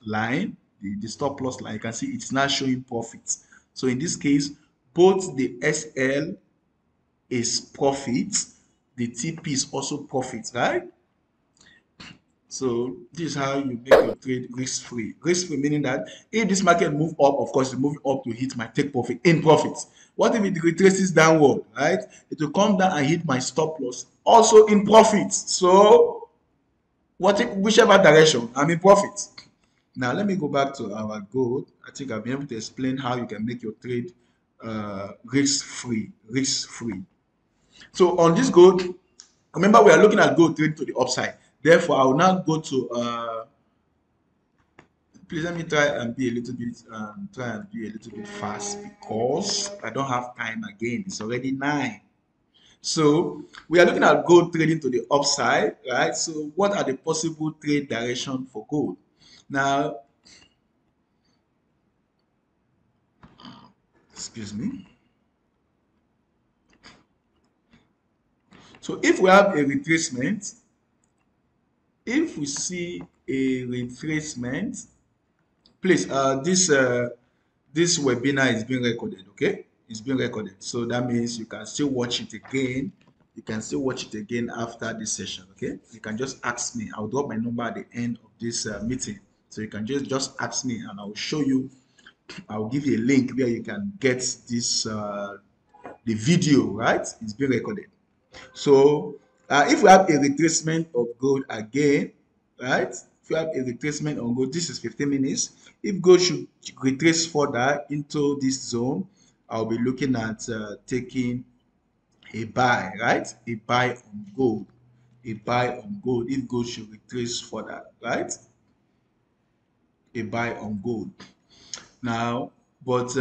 line, the stop loss line, you can see it's now showing profits. So in this case, both the SL is profit, the TP is also profit, right? So this is how you make your trade risk-free. Risk-free meaning that if this market move up, of course, it's moving up to hit my take profit in profit. What if it retraces downward, right? It will come down and hit my stop loss, also in profit. So whichever direction, I'm in profit. Now let me go back to our gold. I think I'll be able to explain how you can make your trade risk-free. Risk-free. So on this gold, remember we are looking at gold trade to the upside. Therefore, I will now go to please let me try and be a little bit fast because I don't have time again. It's already 9. So we are looking at gold trading to the upside, right? So what are the possible trade direction for gold? Now, excuse me. So if we have a retracement, if we see a retracement, please, this webinar is being recorded, okay? It's being recorded. So that means you can still watch it again. You can still watch it again after this session, okay? You can just ask me. I'll drop my number at the end of this meeting. So you can just ask me and I'll show you. I'll give you a link where you can get this, the video, right? It's being recorded. So if we have a retracement of gold again, right? If you have a retracement on gold, this is 15 minutes. If gold should retrace further into this zone, I'll be looking at taking a buy, right? A buy on gold. A buy on gold if gold should retrace further, right? A buy on gold. Now, but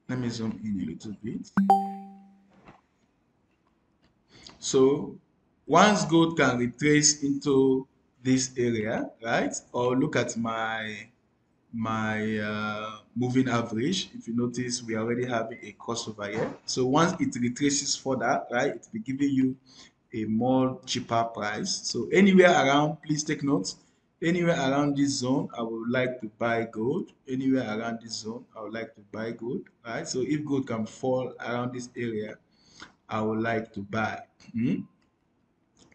let me zoom in a little bit. So once gold can retrace into this area, right? Or look at my moving average. If you notice, we are already having a crossover here. So once it retraces further, right, it will be giving you a more cheaper price. So anywhere around, please take notes. Anywhere around this zone, I would like to buy gold. Anywhere around this zone, I would like to buy gold. Right. So if gold can fall around this area, I would like to buy.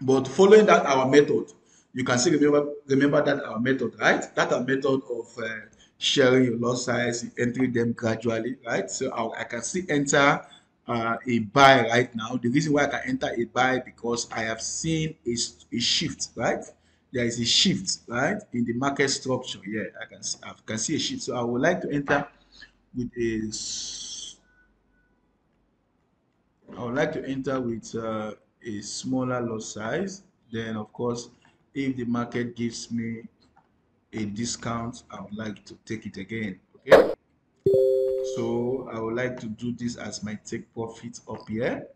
But following that our method, you can still remember that our method, right? That our method of sharing your lot size, entering them gradually, right? So I can still enter a buy right now. The reason why I can enter a buy because I have seen a shift, right? There is a shift, right, in the market structure. Yeah, I can see a shift. So I would like to enter with I would like to enter with a smaller lot size. Then, of course, if the market gives me a discount, I would like to take it again. Okay. So I would like to do this as my take profit up here.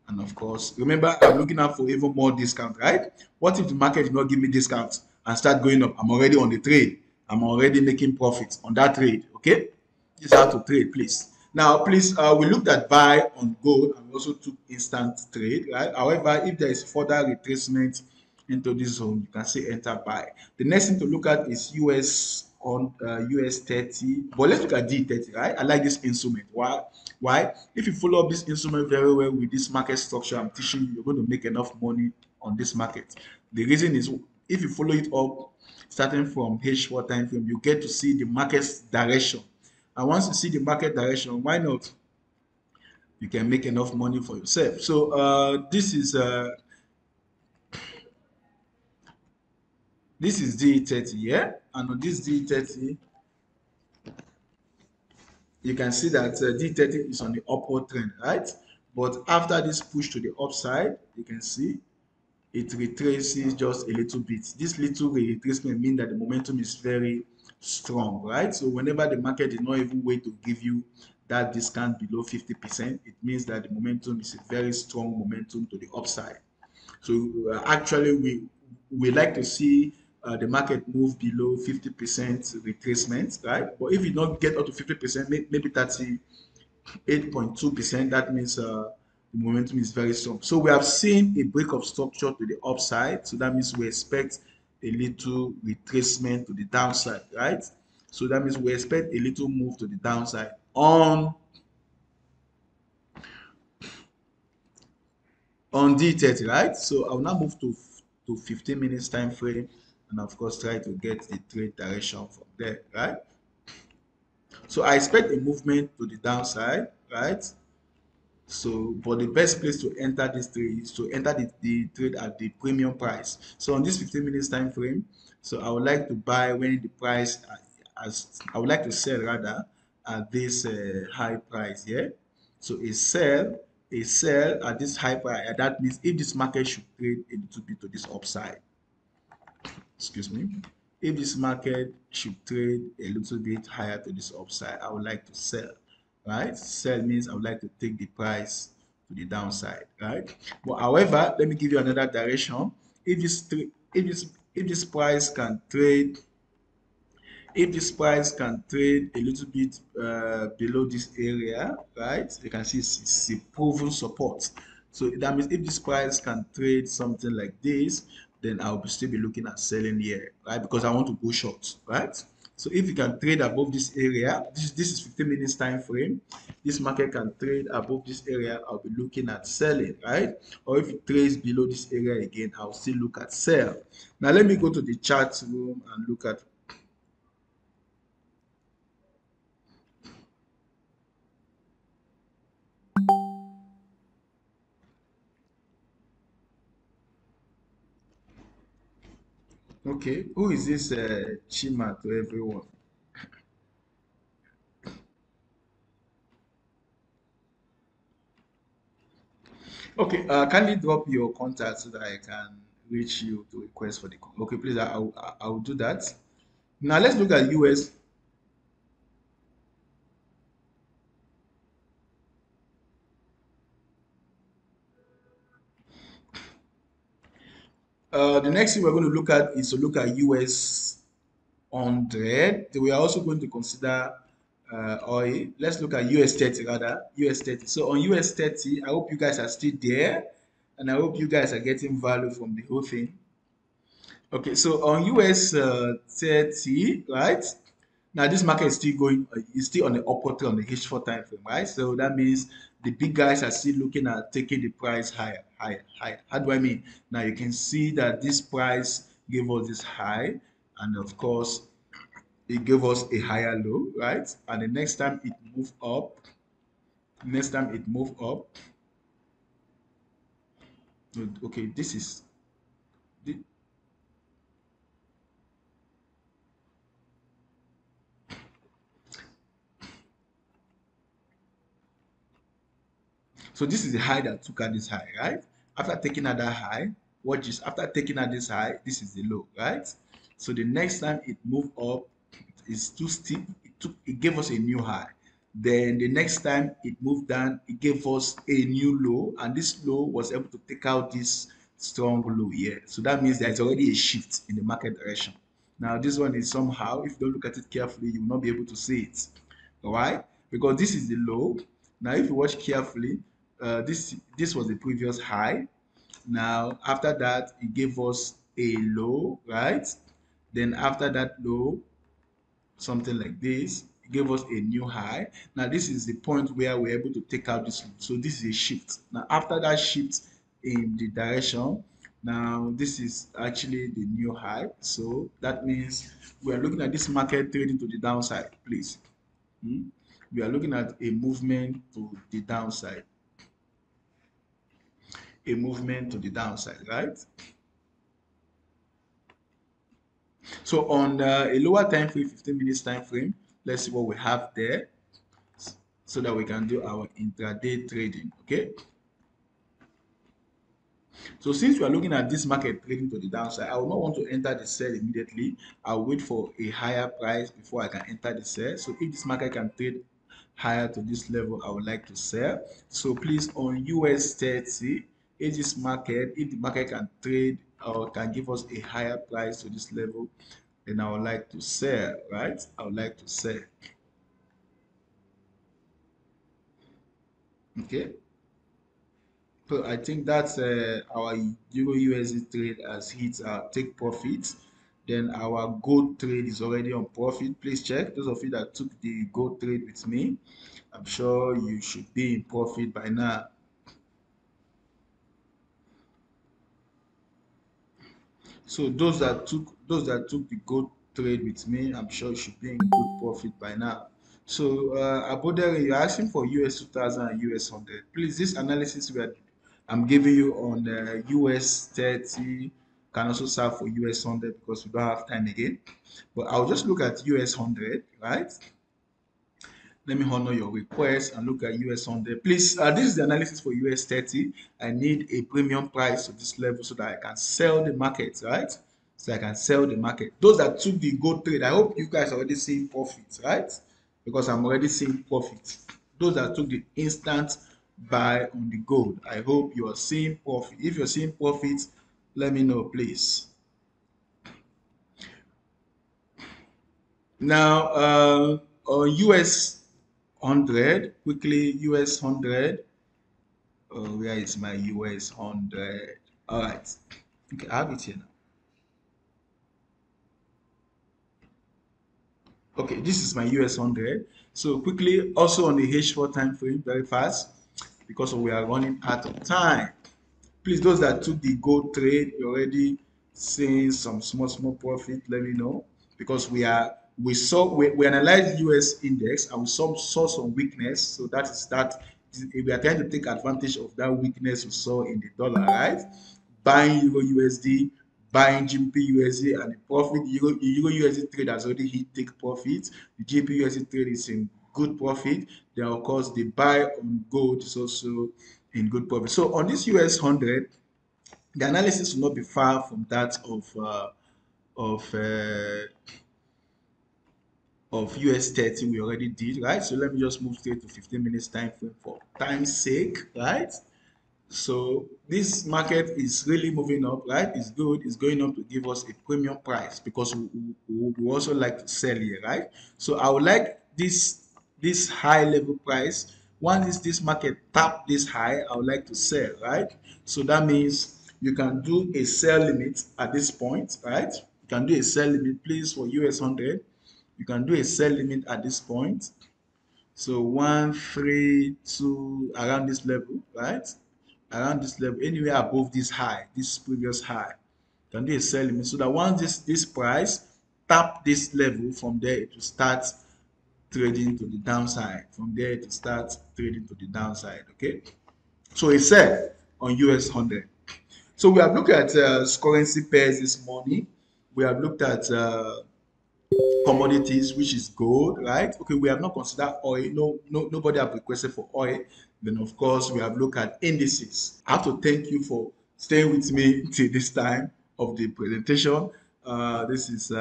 And of course, remember, I'm looking out for even more discount, right? What if the market did not give me discounts and start going up? I'm already on the trade. I'm already making profits on that trade. Okay. This is how to trade, please. Now, please, we looked at buy on gold and we also took instant trade, right? However, if there is further retracement into this zone, you can say enter buy. The next thing to look at is US 30, but let's look at D30, right? I like this instrument. Why? If you follow up this instrument very well with this market structure I'm teaching you, you're going to make enough money on this market. The reason is if you follow it up starting from H4 time frame, you get to see the market's direction. And once you see the market direction, why not? You can make enough money for yourself. So this is D30 here, and on this D30, you can see that D30 is on the upward trend, right? But after this push to the upside, you can see it retraces just a little bit. This little retracement means that the momentum is very strong, right? So whenever the market is not even way to give you that discount below 50%, it means that the momentum is a very strong momentum to the upside. So actually, we like to see the market move below 50% retracement, right? But if you don't get up to 50%, maybe 38.2%, that means the momentum is very strong. So we have seen a break of structure to the upside. So that means we expect a little retracement to the downside, right? So that means we expect a little move to the downside on D30, right? So I'll now move to 15 minutes time frame and of course try to get the trade direction from there, right? So I expect a movement to the downside, right? So, but the best place to enter this trade is to enter the trade at the premium price. So on this 15 minutes time frame, so I would like to buy when the price as I would like to sell rather at this high price here. So a sell at this high price. And that means if this market should trade a little bit to this upside, excuse me, if this market should trade a little bit higher to this upside, I would like to sell, right? Sell means I would like to take the price to the downside, right? But however, let me give you another direction. If this price can trade, if this price can trade a little bit below this area, right? You can see it's a proven support. So that means if this price can trade something like this, then I'll still be looking at selling here, right? Because I want to go short, right? So if you can trade above this area, this is 15 minutes time frame. This market can trade above this area, I'll be looking at selling, right? Or if it trades below this area again, I'll still look at sell. Now let me go to the chart room and look at. Okay, who is this Chima to everyone? Okay, kindly drop your contact so that I can reach you to request for the call. Okay, please, I'll do that. Now let's look at US. The next thing we're going to look at is to look at US 100. We are also going to consider oil. Let's look at US 30 rather. US 30. So on US 30, I hope you guys are still there and I hope you guys are getting value from the whole thing. Okay, so on US 30, right? Now this market is still going, is still on the upward trend on the H4 time frame, right? So that means the big guys are still looking at taking the price higher, higher, higher. How do I mean? Now you can see that this price gave us this high, and of course it gave us a higher low, right? And the next time it moved up, next time it moved up, okay, this is so this is the high that took out this high, right? After taking out that high, watch this. After taking out this high, this is the low, right? So the next time it moved up, it's too steep. It gave us a new high. Then the next time it moved down, it gave us a new low, and this low was able to take out this strong low here. So that means there's already a shift in the market direction. Now this one is somehow, if you don't look at it carefully, you will not be able to see it. All right, because this is the low. Now if you watch carefully, this was the previous high. Now after that it gave us a low, right? Then after that low, something like this, it gave us a new high. Now this is the point where we're able to take out this. So this is a shift. Now after that shift in the direction, now this is actually the new high. So that means we are looking at this market trading to the downside, please. We are looking at a movement to the downside, a movement to the downside, right? So on a lower time frame, 15 minutes time frame, let's see what we have there. so that we can do our intraday trading. Okay. So since we are looking at this market trading to the downside, I will not want to enter the sell immediately. I'll wait for a higher price before I can enter the sell. So if this market can trade higher to this level, I would like to sell. So please, on US 30, if this market, if the market can trade or can give us a higher price to this level, then I would like to sell, right? I would like to sell. Okay. So I think that's our Euro USD trade has hit our take profit. Then our gold trade is already on profit. Please check. Those of you that took the gold trade with me, I'm sure you should be in profit by now. So those that took the gold trade with me, I'm sure you should be in good profit by now. So Abodere, you're asking for US 2000 and US 100. Please, this analysis I'm giving you on US 30 can also serve for US 100 because we don't have time again. But I'll just look at US 100, right? Let me honor your request and look at US 100. Please, this is the analysis for US 30. I need a premium price to this level so that I can sell the market, right? So I can sell the market. Those that took the gold trade, I hope you guys are already seeing profits, right? Because I'm already seeing profits. Those that took the instant buy on the gold, I hope you are seeing profit. If you're seeing profits, let me know, please. Now, on US 100, quickly, US 100. Oh, where is my US 100? All right. Okay, I have it here now. Okay, this is my US 100. So quickly, also on the H4 time frame, very fast, because we are running out of time. Please, those that took the gold trade, you're already seeing some small profit, let me know. Because we analyzed US index and we saw some weakness. So that is that we are trying to take advantage of that weakness we saw in the dollar, right? Buying Euro USD, buying GBP USD, and the profit, Euro USD trade has already hit take profit. The GBP USD trade is in good profit. Then of course the buy on gold is also in good profit. So on this US 100, the analysis will not be far from that of uh, of US 30 we already did, right? So let me just move straight to 15 minutes time frame for time's sake, right? So this market is really moving up, right? It's good. It's going up to give us a premium price because we also like to sell here, right? So I would like this high level price. Once this market tap this high, I would like to sell, right? So that means you can do a sell limit at this point, right? You can do a sell limit, please, for US 100. You can do a sell limit at this point. So 132 around this level, right? Around this level, anywhere above this high, this previous high, can do a sell limit so that once this price tap this level, from there it will start trading to the downside. From there it will start trading to the downside. Okay. So a sell on US 100. So we have looked at currency pairs this morning. We have looked at commodities, which is gold, right? Okay, we have not considered oil. Nobody have requested for oil. Then of course we have looked at indices. I have to thank you for staying with me till this time of the presentation. This is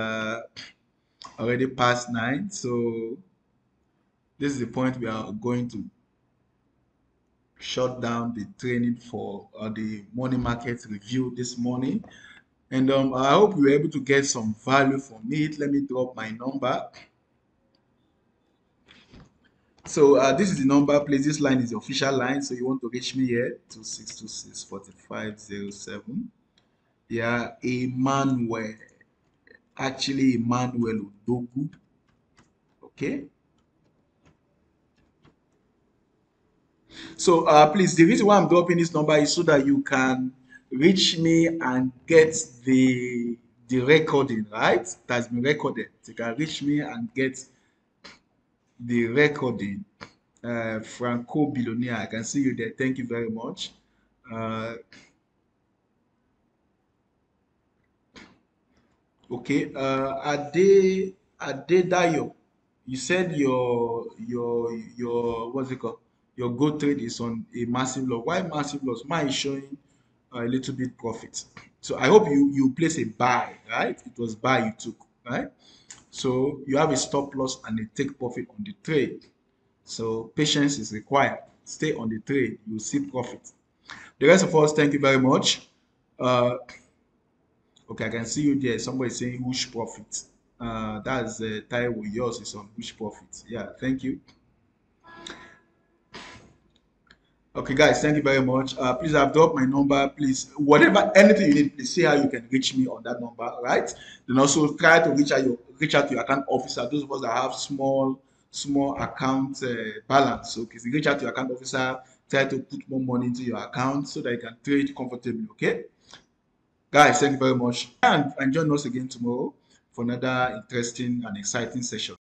already past 9, so this is the point we are going to shut down the training for the money market review this morning. And I hope you were able to get some value from it. Let me drop my number. So this is the number, please. This line is the official line. So you want to reach me here, 2626 4507. Yeah, Emmanuel. Actually, Emmanuel Odogwu. Okay. So please, the reason why I'm dropping this number is so that you can reach me and get the recording, right? That's been recorded. You can reach me and get the recording. Franco Billionaire, I can see you there. Thank you very much. Uh, okay, Adedayo, You said your what's it called? Your gold trade is on a massive loss. Why massive loss? Mine is showing a little bit profit. So I hope you place a buy, right? It was buy you took, right? So you have a stop loss and a take profit on the trade. So patience is required. Stay on the trade, you will see profit. The rest of us, thank you very much. Okay, I can see you there. Somebody saying whoosh profit. That's Taiwo. Yours is on whoosh profit. Yeah, thank you. Okay, guys, thank you very much. Please, I've dropped my number. Please, whatever, anything you need, please see how you can reach me on that number, right? Then also try to reach out to your account officer. Those of us that have small account balance. So, if you reach out to your account officer, try to put more money into your account so that you can trade comfortably. Okay, guys, thank you very much, and join us again tomorrow for another interesting and exciting session.